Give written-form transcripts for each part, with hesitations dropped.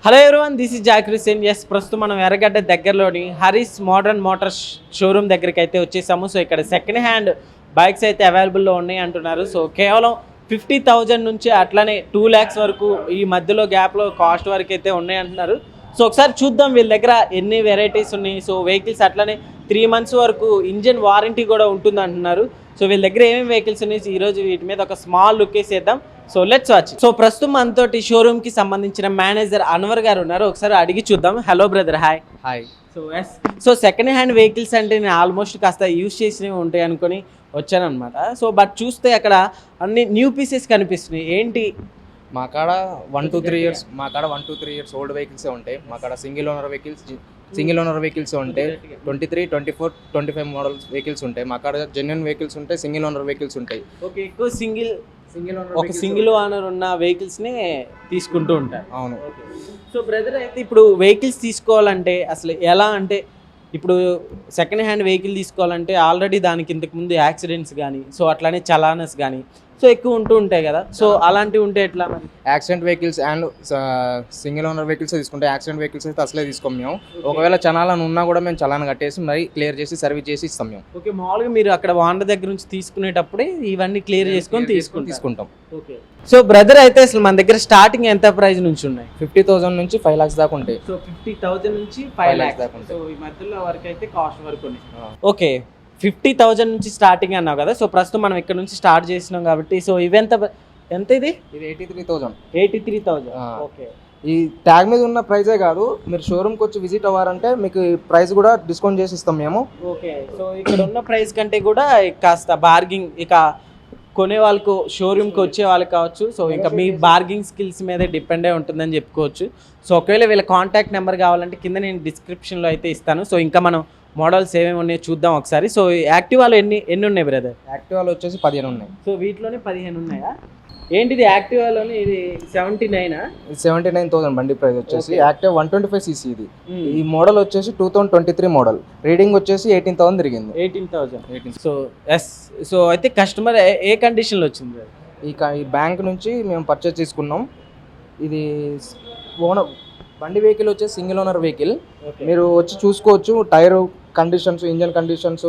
Hello everyone, this is Zakir Hussain. ప్రస్తుతం మనం ఎర్రగడ్డ దగ్గరలోని హరీస్ మోడర్న్ మోటార్స్ షోరూమ్ దగ్గరికి అయితే వచ్చేసాము. సో ఇక్కడ సెకండ్ హ్యాండ్ బైక్స్ అయితే అవైలబుల్లో ఉన్నాయి అంటున్నారు. సో కేవలం 50,000 నుంచి అట్లానే 2 lakhs వరకు ఈ మధ్యలో గ్యాప్లో కాస్ట్ వరకు అయితే ఉన్నాయి అంటున్నారు. సో ఒకసారి చూద్దాం వీళ్ళ దగ్గర ఎన్ని వెరైటీస్ ఉన్నాయి. సో వెహికల్స్ అట్లానే 3 months వరకు ఇంజిన్ వారంటీ కూడా ఉంటుంది అంటున్నారు. సో వీళ్ళ దగ్గర ఏమేమి వెహికల్స్ ఉన్నాయి, ఈరోజు వీటి మీద ఒక స్మాల్ లుక్ వేసేద్దాం. So let's watch. సో ప్రస్తుతం మనతోటి షోరూమ్ కి సంబంధించిన మేనేజర్ అన్వర్ గారు ఉన్నారు. ఒకసారి అడిగి చూద్దాం. Hello brother. Hi. So second hand vehicles అంటే నేను ఆల్మోస్ట్ కాస్త యూజ్ చేసినవి ఉంటాయి అనుకుని వచ్చాను అనమాట. సో బట్ చూస్తే అక్కడ అన్ని న్యూ పీసెస్ కనిపిస్తున్నాయి. ఏంటి మా కాడ 1 to 3 years ఓల్డ్ వెహికల్సే ఉంటాయి. మా కాడ సింగిల్ ఓనర్ వెహికల్స్ ఉంటాయి. 23, 24, 25 మోడల్స్ వెహికల్స్ ఉంటాయి. మా కాడ జెన్యున్ వెహికల్స్ ఉంటాయి, సింగిల్ ఓనర్ వెహికల్స్ ఉంటాయి. ఓకే, ఎక్కువ సింగిల్ ఓనర్ ఉన్న వెహికల్స్ నే తీసుకుంటూ ఉంటారు. అవును. సో బ్రదర్, అయితే ఇప్పుడు వెహికల్స్ తీసుకోవాలంటే అసలు ఎలా అంటే, ఇప్పుడు సెకండ్ హ్యాండ్ వెహికల్ తీసుకోవాలంటే ఆల్రెడీ దానికి ఇంతకు ముందు యాక్సిడెంట్స్ కానీ, సో అట్లానే చలానస్ కానీ సో ఎక్కువ ఉంటూ ఉంటాయి కదా. సో అలాంటివి ఉంటే ఎట్లా మరి? Accident vehicles and single owner vehicles తీసుకుంటే, యాక్సిడెంట్ వెహికల్స్ అయితే అసలే తీసుకోం మేము. ఒకవేళ చలాన్ ఉన్నా కూడా మేము చలాన్ కట్టేసి మరి క్లియర్ చేసి సర్వీస్ చేసి ఇస్తాం మేము. ఓకే, మామూలుగా మీరు అక్కడ ఓనర్ దగ్గర నుంచి తీసుకునేటప్పుడే ఇవన్నీ క్లియర్ చేసుకొని తీసుకుంటాం. ఓకే. సో బ్రదర్, అయితే అసలు మన దగ్గర స్టార్టింగ్ ఎంత ప్రైస్ నుంచి ఉన్నాయి? 50,000 నుంచి 5 lakhs దాకా ఉంటాయి. సో 50,000 నుంచి 5 lakhs దాకా ఉంటాయి. సో ఈ మధ్యలో వరకు అయితే కాస్ట్ వరకు ఉన్నాయి. ఓకే, 50,000 నుంచి స్టార్టింగ్ అన్నావు కదా. సో ప్రస్తుతం మనం ఇక్కడ నుంచి స్టార్ట్ చేసినాం కాబట్టి సో ఇవెంత ఇది 83,000. ఓకే. ఈ ట్యాగ్ మీద ఉన్న ప్రైజే కాదు, మీరు షోరూమ్కి వచ్చి విజిట్ అవ్వారంటే మీకు ఈ ప్రైస్ కూడా డిస్కౌంట్ చేసి ఇస్తాం మేము. ఓకే. సో ఇక్కడ ఉన్న ప్రైస్ కంటే కూడా కాస్త బార్గింగ్, ఇక కొనే వాళ్ళకు షోరూమ్కి వచ్చే వాళ్ళకి కావచ్చు. సో ఇంకా మీ బార్గింగ్ స్కిల్స్ మీదే డిపెండ్ అయి ఉంటుందని చెప్పుకోవచ్చు. సో ఒకవేళ వీళ్ళ కాంటాక్ట్ నెంబర్ కావాలంటే కింద నేను డిస్క్రిప్షన్లో అయితే ఇస్తాను. సో ఇంకా మనం మోడల్స్ ఏమేమి ఉన్నాయో చూద్దాం ఒకసారి. సో యాక్టివాలో ఎన్ని ఉన్నాయి బ్రదర్? యాక్టివాలో వచ్చేసి 15 ఉన్నాయి. సో వీటిలోనే 15 ఉన్నాయా? ఏంటిది యాక్టివాలోనే? ఇది 79,000 బండి ప్రైస్ వచ్చేసి. యాక్టివ్ 125cc ఇది. ఈ మోడల్ వచ్చేసి 2023 మోడల్. రీడింగ్ వచ్చేసి 18,000 తిరిగింది. 18,000. సో సో అయితే కస్టమర్ ఏ కండిషన్లో వచ్చింది? ఈ బ్యాంక్ నుంచి మేము పర్చేస్ చేసుకున్నాం. ఇది ఓనర్ బండి వెహికల్ వచ్చేసి సింగిల్ ఓనర్ వెహికల్. మీరు వచ్చి చూసుకోవచ్చు. టైర్ కండిషన్స్, ఇంజన్ కండిషన్స్,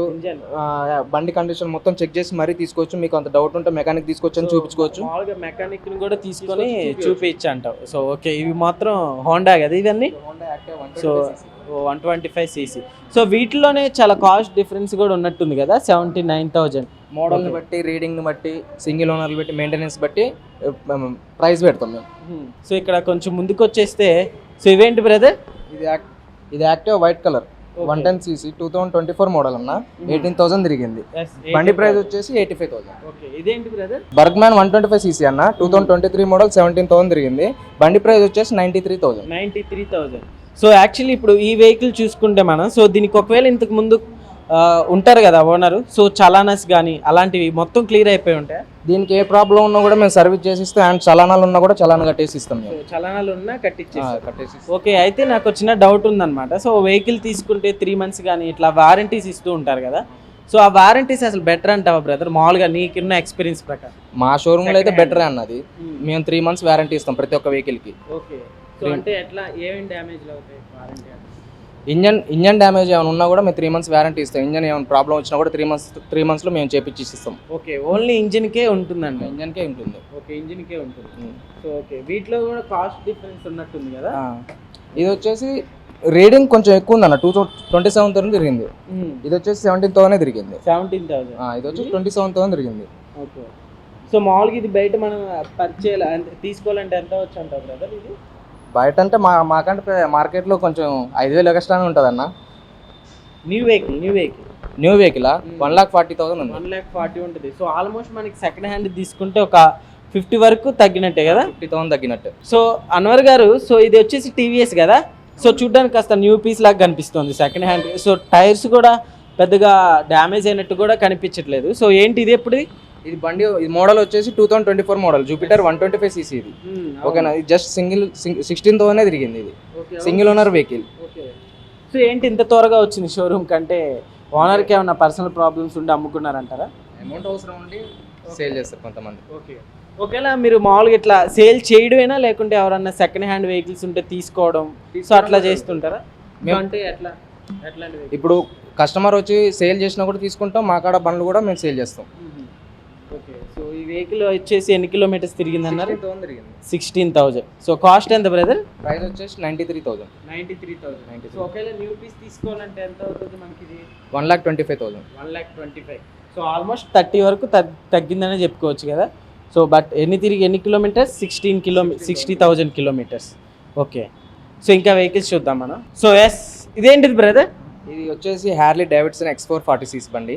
బండి కండిషన్ మొత్తం చెక్ చేసి మరీ తీసుకోవచ్చు. మీకు అంత డౌట్ ఉంటే మెకానిక్ తీసుకొచ్చి అని చూపించుకోవచ్చు. మామూలుగా మెకానిక్ ని కూడా తీసుకొని చూపించు అంటావు. సో ఓకే, ఇవి మాత్రం హోండా కదా ఇవన్నీ? So 125cc. సో వీటిలోనే చాలా కాస్ట్ డిఫరెన్స్ కూడా ఉన్నట్టుంది కదా. 79,000 మోడల్ని బట్టి, రీడింగ్ని బట్టి, సింగిల్ ఓనర్ని బట్టి, మెయింటెనెన్స్ బట్టి ప్రైస్ పెడతాం మేము. సో ఇక్కడ కొంచెం ముందుకు వచ్చేస్తే, సో ఇవేంటి బ్రదర్? ఇది active white colour 110cc 2024 model అన్న. 18,000 తిరిగింది. బండి ప్రైస్ వచ్చేసి 85,000. ఓకే. ఇదేంటి బ్రదర్? బర్గ్మ్యాన్ 125cc అన్న. 2023 మోడల్ 17,000 తిరిగింది. బండి ప్రైస్ వచ్చేసి 93,000. సో యాక్చువల్లీ ఇప్పుడు ఈ వెహికల్ చూసుకుంటే మనం, సో దీనికి ఒకవేళ ఇంతకు ముందు ఉంటారు కదా ఓనరు, సో చలానస్ కానీ అలాంటివి మొత్తం క్లియర్ అయిపోయి ఉంటాయి. దీనికి ఏ ప్రాబ్లం ఉన్నా కూడా మేము సర్వీస్ చేసి ఇస్తాం. అండ్ చలానాలు ఉన్నా కూడా చలానా కట్టేసి ఇస్తాం. చలానాలు ఉన్నా కట్టేసి. ఓకే. అయితే నాకు వచ్చిన డౌట్ ఉందన్నమాట. సో వెహికల్ తీసుకుంటే 3 months కానీ ఇట్లా వారంటీస్ ఇస్తూ ఉంటారు కదా. సో ఆ వారంటీస్ అసలు బెటర్ అంటావా బ్రదర్? మామూలుగా నీకున్న ఎక్స్పీరియన్స్ ప్రకారం మా షోరూమ్లో అయితే బెటరే అన్నది. మేము 3 months వారంటీ ఇస్తాం ప్రతి ఒక్క వెహికల్కి. ఓకే. సో అంటే ఎట్లా ఏమేమి డ్యామేజ్లు అవుతాయి వారంటీ? ఇంజన్ డ్యామేజ్ ఏమైనా ఉన్నా కూడా మేము 3 months వారంటీ ఇస్తాం. ఇంజన్ ఏమైనా ప్రాబ్లం వచ్చినా కూడా 3 monthsలో మేము చేపించి ఇస్తాం. ఓకే. ఓన్లీ ఇంజిన్కే ఉంటుందండి? ఇంజన్కే ఉంటుంది. ఓకే, ఇంజిన్కే ఉంటుంది. సో ఓకే, వీటిలో కూడా కాస్ట్ డిఫరెన్స్ ఉన్నట్టుంది కదా. ఇది వచ్చేసి రీడింగ్ కొంచెం ఎక్కువ ఉందన్న. 27,000 తిరిగింది. ఇది వచ్చేసి 17,000 తిరిగింది. 17,000. ఇది వచ్చేసి 27,000 తిరిగింది. ఓకే. సో మామూలుగా ఇది బయట మనం తీసుకోవాలంటే ఎంత వచ్చు అంటావు బ్రదర్? ఇది బయట అంటే మాకంటే మార్కెట్లో కొంచెం 5,000 ఎక్స్ట్రానే ఉంటుంది అన్న. న్యూ వెహికల్ 1,40,000 ఉంది. 1,40,000 ఉంటుంది. సో ఆల్మోస్ట్ మనకి సెకండ్ హ్యాండ్ తీసుకుంటే ఒక 50 వరకు తగ్గినట్టే కదా. 50,000 తగ్గినట్టు. సో అన్వర్ గారు, సో ఇది వచ్చేసి టీవీఎస్ కదా. సో చూడ్డానికి కాస్త న్యూ పీస్ లాగా కనిపిస్తుంది సెకండ్ హ్యాండ్. సో టైర్స్ కూడా పెద్దగా డ్యామేజ్ అయినట్టు కూడా కనిపించట్లేదు. సో ఏంటి ఇది? ఎప్పుడు ఇది బండి మోడల్ వచ్చేసి 2024 మోడల్ జూపిటర్ 125cc ఇది. ఓకేనా? ఇది జస్ట్ 16,000 తిరిగింది. ఇది సింగిల్ ఓనర్ వెహికల్. సో ఏంటి ఇంత త్వరగా వచ్చింది షోరూమ్ కంటే? ఓనర్కి ఏమన్నా పర్సనల్ ప్రాబ్లమ్స్ ఉండి అమ్ముకున్నారంటారా? అమౌంట్ అవసరం ఉండి సేల్ చేస్తారు కొంతమంది. ఓకే. ఒకవేళ మీరు మామూలుగా ఇట్లా సేల్ చేయడమేనా లేకుంటే ఎవరన్నా సెకండ్ హ్యాండ్ వెహికల్స్ ఉంటే తీసుకోవడం సో అట్లా చేస్తుంటారా అంటే ఎట్లా ఎట్లాంటి ఇప్పుడు కస్టమర్ వచ్చి సేల్ చేసినా కూడా తీసుకుంటాం, మా కాడ బండ్లు కూడా మేము సేల్ చేస్తాం. ఓకే, సో ఈ వెహికల్ వచ్చేసి ఎన్ని కిలోమీటర్స్ తిరిగింది అన్నారు? 16,000. సో కాస్ట్ ఎంత బ్రదర్? ప్రైస్ వచ్చేసి 93,000. 93,000. సో ఒకవేళ న్యూ పీస్ తీసుకోవాలంటే ఎంత అవుతుంది మనకి? ఇది 1,25,000. 1,25,000. సో ఆల్మోస్ట్ 30 వరకు తగ్గిందనే చెప్పుకోవచ్చు కదా. సో బట్ ఎన్ని కిలోమీటర్స్? 60,000 కిలోమీటర్స్. ఓకే, సో ఇంకా వెహికల్స్ చూద్దాం మనం. సో ఎస్, ఇదేంటిది బ్రదర్? ఇది వచ్చేసి హార్లీ డేవిడ్సన్ X440cc బండి.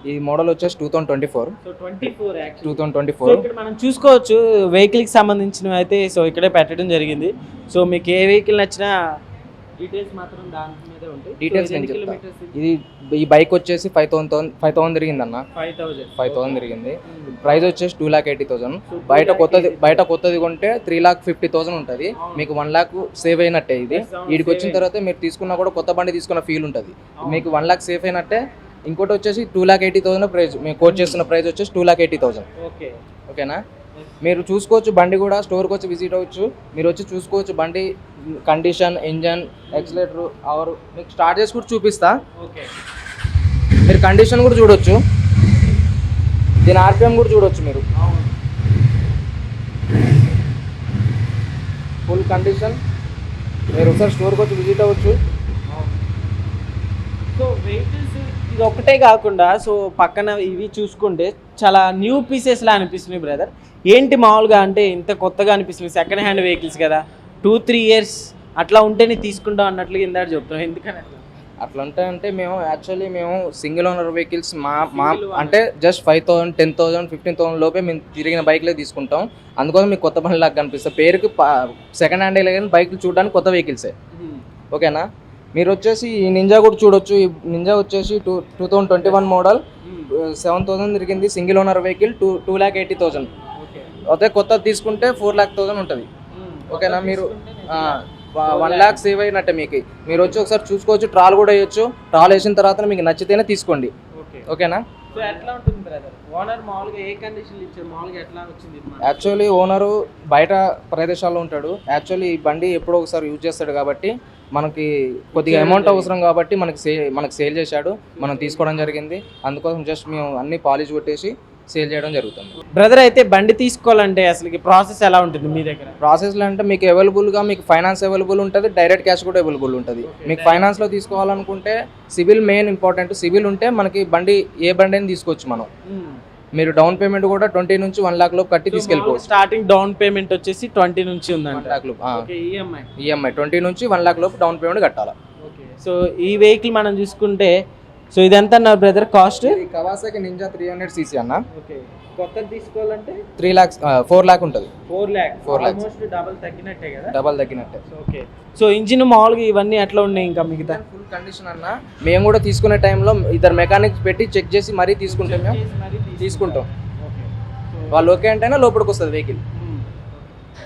ఈ మోడల్ వచ్చేసి 2024. సో 24 2024. ఇక్కడ మనం చూసుకోవచ్చు వెహికల్కి సంబంధించినవి అయితే సో ఇక్కడే పెట్టడం జరిగింది. సో మీకు ఏ వెహికల్ నచ్చినా డీటెయిల్స్ మాత్రం దాని మీదే ఉంటాయి. డీటెయిల్స్ నేను చెప్తా. ఇది ఈ బైక్ వచ్చేసి 5,000 తిరిగింది అన్న. 5,000 తిరిగింది. ప్రైస్ వచ్చేసి 2,80,000. బయట కొత్తది కొంటే 3,50,000 ఉంటుంది. మీకు 1 lakh సేవ్ అయినట్టే. ఇది వీడికి వచ్చిన తర్వాత మీరు తీసుకున్నా కూడా కొత్త బండి తీసుకున్న ఫీల్ ఉంటుంది. మీకు 1 lakh సేఫ్ అయినట్టే. ఇంకోటి వచ్చేసి 2,80,000 ప్రైస్. మేము కోట్ చేస్తున్న ప్రైస్ వచ్చేసి 2,80,000. ఓకేనా? మీరు చూసుకోవచ్చు బండి కూడా, స్టోర్కి వచ్చి విజిట్ అవ్వచ్చు. మీరు వచ్చి చూసుకోవచ్చు బండి కండిషన్, ఇంజన్, ఎక్సలేటర్, అవర్ మీకు స్టార్ట్ చేసి కూడా చూపిస్తా. మీరు కండిషన్ కూడా చూడొచ్చు, దీని ఆర్పిఎం కూడా చూడొచ్చు. మీరు ఫుల్ కండిషన్. మీరు ఒకసారి స్టోర్కి వచ్చి విజిట్ అవ్వచ్చు. సో వెహికల్స్ ఇది ఒకటే కాకుండా సో పక్కన ఇవి చూసుకుంటే చాలా న్యూ పీసెస్లా అనిపిస్తున్నాయి బ్రదర్. ఏంటి మామూలుగా అంటే ఇంత కొత్తగా అనిపిస్తుంది? సెకండ్ హ్యాండ్ వెహికల్స్ కదా, 2-3 years అట్లా ఉంటేనే తీసుకుంటాం అన్నట్లుగా ఇందాక చెప్తాం. ఎందుకని అట్లా అంటే మేము సింగిల్ ఓనర్ వెహికల్స్ మా అంటే జస్ట్ 5,000, 10,000, 15,000 లోపే మేము తిరిగిన బైక్లే తీసుకుంటాం. అందుకోసం మీకు కొత్త బండి లాగా కనిపిస్తుంది. పేరుకి సెకండ్ హ్యాండ్ కానీ బైక్లు చూడడానికి కొత్త వెహికల్సే. ఓకేనా? మీరు వచ్చేసి ఈ నింజా కూడా చూడొచ్చు. ఈ నింజా వచ్చేసి 2021 మోడల్, 7,000 తిరిగింది. Single owner vehicle, 2,80,000. అదే కొత్తది తీసుకుంటే 4,00,000 ఉంటుంది. ఓకేనా? మీరు 1 lakh సేవ్ అయినట్టే మీకు. మీరు వచ్చి ఒకసారి చూసుకోవచ్చు. ట్రాల్ కూడా వేయొచ్చు. ట్రాల్ వేసిన తర్వాత మీకు నచ్చితేనే తీసుకోండి. ఓకేనా? సో ఎట్లా ఉంటుంది బ్రదర్? ఓనర్ మామూలుగా ఏ కండిషన్ ఇచ్చారు? మామూలుగా ఎట్లా వచ్చింది? యాక్చువల్లీ ఓనరు బయట ప్రదేశాల్లో ఉంటాడు. యాక్చువల్లీ ఈ బండి ఎప్పుడో ఒకసారి యూజ్ చేస్తాడు కాబట్టి మనకి కొద్దిగా అమౌంట్ అవసరం కాబట్టి మనకి సేల్ చేశాడు. మనం తీసుకోవడం జరిగింది. అందుకోసం జస్ట్ మేము అన్ని పాలిష్ కొట్టేసి సేల్ చేయడం జరుగుతుంది. బ్రదర్ అయితే బండి తీసుకోవాలంటే అసలు ప్రాసెస్ ఎలా ఉంటుంది మీ దగ్గర? ప్రాసెస్లో అంటే మీకు అవైలబుల్గా మీకు ఫైనాన్స్ అవైలబుల్ ఉంటుంది, డైరెక్ట్ క్యాష్ కూడా అవైలబుల్ ఉంటుంది. మీకు ఫైనాన్స్లో తీసుకోవాలనుకుంటే సివిల్ మెయిన్ ఇంపార్టెంట్. సివిల్ ఉంటే మనకి ఏ బండి అయినా తీసుకోవచ్చు మనం. మీరు డౌన్ పేమెంట్ కూడా 20 నుంచి 1 lakh లోపు కట్టి తీసుకెళ్ళిపోవచ్చు. స్టార్టింగ్ డౌన్ పేమెంట్ వచ్చేసి 20 నుంచి ఉందండి. 1 lakh లోపు. ఈఎంఐ 20 నుంచి 1 lakh లోపు డౌన్ పేమెంట్ కట్టాలి. సో ఈ వెహికల్ మనం చూసుకుంటే సో ఇది ఎంత అన్నారు brother cost? Kawasaki ninja 300cc అన్న. కొత్తది తీసుకోవాలంటే 3 lakhs 4 lakh ఉంటుంది. 4 lakhs ఆల్మోస్ట్ డబుల్ తగ్గినట్టే కదా? డబుల్ తగ్గినట్టే. ఓకే, సో ఇంజిన్ మామూలుగా ఇవన్నీ ఎట్లా ఉన్నాయి? ఇంకా మిగతా ఫుల్ కండిషన్ అన్న. మేము కూడా తీసుకునే టైంలో 2 మెకానిక్స్ పెట్టి చెక్ చేసి మరీ తీసుకుంటాం. మేము తీసుకుంటాం. వాళ్ళు ఓకే అంటేనే లోపలికి వస్తుంది వెహికల్.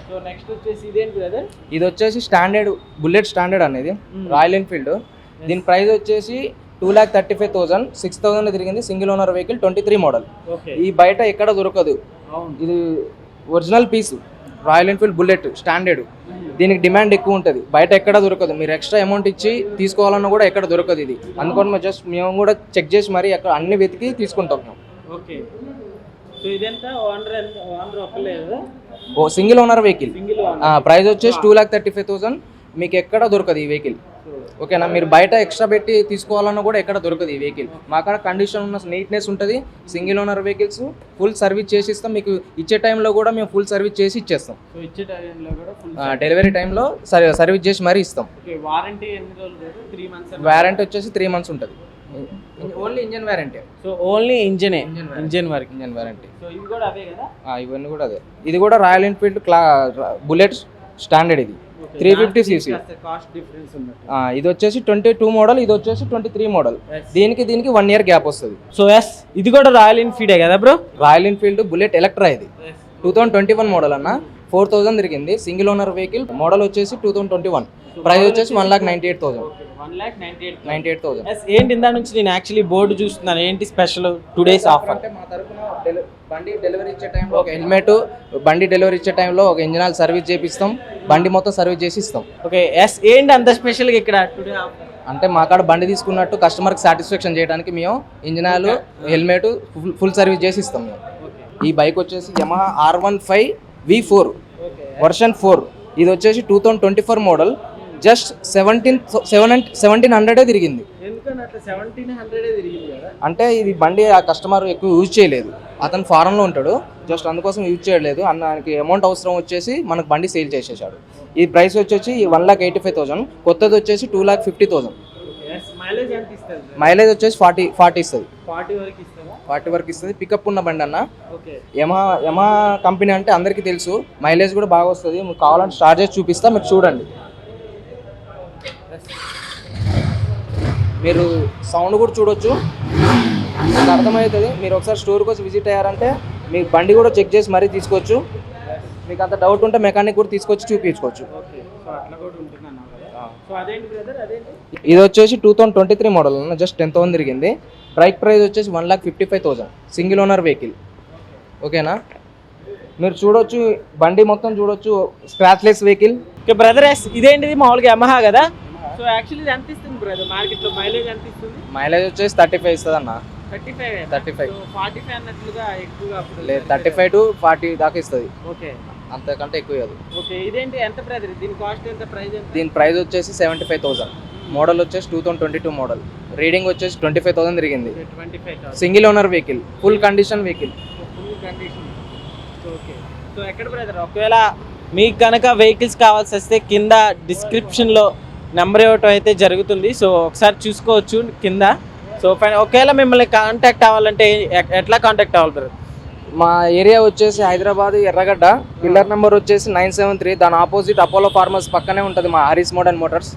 సో నెక్స్ట్ వచ్చేసి ఇదేంటి బ్రదర్? ఇది వచ్చేసి స్టాండర్డ్ బుల్లెట్ స్టాండర్డ్ అనేది రాయల్ ఎన్ఫీల్డ్. దీని ప్రైస్ వచ్చేసి 2,35,000. 6,000 తిరిగింది. Single owner vehicle, 23 model. ఈ బయట ఎక్కడ దొరకదు. ఇది original piece Royal Enfield bullet standard. దీనికి డిమాండ్ ఎక్కువ ఉంటుంది. బయట ఎక్కడ దొరకదు. మీరు ఎక్స్ట్రా అమౌంట్ ఇచ్చి తీసుకోవాలన్నా కూడా ఎక్కడ దొరకదు ఇది. అందుకని జస్ట్ మేము కూడా చెక్ చేసి మరి అక్కడ అన్ని వెతికి తీసుకుంటాం మేము. ఓకే, సో ఇదెంత? ఓనర్ ఒక్కలేదు. Single owner vehicle. ప్రైస్ వచ్చేసి 2,35,000. మీకు ఎక్కడ దొరకదు ఈ వెహికల్. ఓకేనా? మీరు బయట ఎక్స్ట్రా పెట్టి తీసుకోవాలన్నా కూడా ఎక్కడ దొరకదు ఈ వెహికల్. మా కాడ కండిషన్ ఉన్న నీట్నెస్ ఉంటుంది. Single owner vehicles full service చేసి ఇస్తాం. మీకు ఇచ్చే టైంలో కూడా మేము ఫుల్ సర్వీస్ చేసి ఇచ్చేస్తాం. డెలివరీ టైంలో సర్వీస్ చేసి మరీ ఇస్తాం. వారంటీ ఎన్ని రోజులు? 3 months. వారంటీ వచ్చేసి 3 months ఉంటుంది. Only engine warranty. So only engine వరకు ఇంజన్ వారంటీ. సో ఇవి కూడా అవే కదా? ఇవన్నీ కూడా అదే. ఇది కూడా రాయల్ ఎన్ఫీల్డ్ బుల్లెట్ స్టాండర్డ్. ఇది 350cc. ఇది వచ్చేసి 22 మోడల్. ఇది వచ్చేసి 23 మోడల్. దీనికి 1 year గ్యాప్ వస్తుంది. సో ఎస్, ఇది కూడా రాయల్ ఎన్ఫీల్డే కదా bro? Royal Enfield Bullet Electra. ఇది 2021 మోడల్ అన్న 4000 తిరిగింది. Single owner vehicle. మోడల్ వచ్చేసి 2021. ప్రైస్ వచ్చేసి 1,98,000. 98,000. ఏంటి ఇందా నుంచి నేను యాక్చువల్లీ బోర్డు చూస్తున్నాను, ఏంటి స్పెషల్ టుడేస్ ఆఫర్? అంటే మా తరపున బండి డెలివరీ ఇచ్చే టైంలో ఒక హెల్మెట్, బండి డెలివరీ ఇచ్చే టైంలో ఒక ఇంజిన్ ఆయిల్ సర్వీస్ చేపిస్తాం, బండి మొత్తం సర్వీస్ చేసి ఇస్తాం. ఓకే ఎస్, ఏంటి అంత స్పెషల్గా ఇక్కడ టుడే ఆఫర్? అంటే మా కాడ బండి తీసుకున్నట్టు కస్టమర్కి సాటిస్ఫాక్షన్ చేయడానికి మేము engine oil, helmet full service చేసి ఇస్తాం మేము. ఈ బైక్ వచ్చేసి యమహా R15 V4 వర్షన్ 4. ఇది వచ్చేసి 2024 మోడల్. జస్ట్ 1700 తిరిగింది. అంటే ఇది బండి ఆ కస్టమర్ ఎక్కువ యూజ్ చేయలేదు, అతను ఫారెన్లో ఉంటాడు, జస్ట్ అందుకోసం యూజ్ చేయలేదు. అన్నకి అమౌంట్ అవసరం వచ్చేసి మనకు బండి సేల్ చేసేసాడు. ఈ ప్రైస్ వచ్చేసి 1,85,000. కొత్తది వచ్చేసి 2,50,000. మైలేజ్ వచ్చేసి 40 ఇస్తుంది. 40 వరకు ఇస్తుంది. పికప్ ఉన్న బండి అన్న. యమహా కంపెనీ అంటే అందరికీ తెలుసు, మైలేజ్ కూడా బాగా వస్తుంది. మీకు కావాలంటే స్టార్ట్ చేసి చూపిస్తా, మీరు చూడండి. మీరు సౌండ్ కూడా చూడొచ్చు, మీకు అర్థమవుతుంది. మీరు ఒకసారి స్టోర్కి వచ్చి విజిట్ అయ్యారంటే మీ బండి కూడా చెక్ చేసి మరీ తీసుకోవచ్చు. మీకు అంత డౌట్ ఉంటే మెకానిక్ కూడా తీసుకొచ్చి చూపించుకోవచ్చు. ఇది వచ్చేసి 2023 మోడల్ అన్న. జస్ట్ 10,000 తిరిగింది. బైక్ ప్రైస్ వచ్చేసి 1,55,000. Single owner vehicle. ఓకేనా, మీరు చూడొచ్చు, బండి మొత్తం చూడొచ్చు, స్క్రాచ్లెస్ వెహికల్. ఓకే బ్రదర్, ఇదేంటిది మామూలుగా యమహా కదా? సో యాక్చువల్లీ ఇది ఎంత ఇస్తుంది బ్రదర్ మార్కెట్లో? మైలేజ్ ఎంత ఇస్తుంది? మైలేజ్ వచ్చేసి 35 ఇస్తుంది అన్న. 35 45 అన్నట్లుగా ఎక్కువగా లేదు, 35 to 40 దాకా ఇస్తుంది. ఓకే, అంతకంటే ఎక్కువ కాదు. ఓకే, ఇదేంటి ఎంత బ్రదర్? దీని కాస్ట్ ఎంత? ప్రైస్ ఎంత? దీని ప్రైస్ వచ్చేసి 75,000. మోడల్ వచ్చేసి 2022 మోడల్. రీడింగ్ వచ్చేసి 25,000 తిరిగింది. 25,000. Single owner vehicle, full condition vehicle. Okay, so ఎక్కడ బ్రదర్? ఒకవేళ మీకు కనుక వెహికల్స్ కావాల్సి వస్తే కింద డిస్క్రిప్షన్లో నెంబర్ ఇవ్వటం అయితే జరుగుతుంది. సో ఒకసారి చూసుకోవచ్చు కింద. సో ఒకవేళ మిమ్మల్ని కాంటాక్ట్ అవ్వాలంటే ఎట్లా కాంటాక్ట్ అవ్వాలి బ్రదర్? మా ఏరియా వచ్చేసి హైదరాబాద్ ఎర్రగడ్డ. పిల్లర్ నెంబర్ వచ్చేసి 973. దాని ఆపోజిట్ అపోలో ఫార్మర్స్ పక్కనే ఉంటుంది మా హరీస్ మోడర్న్ మోటార్స్.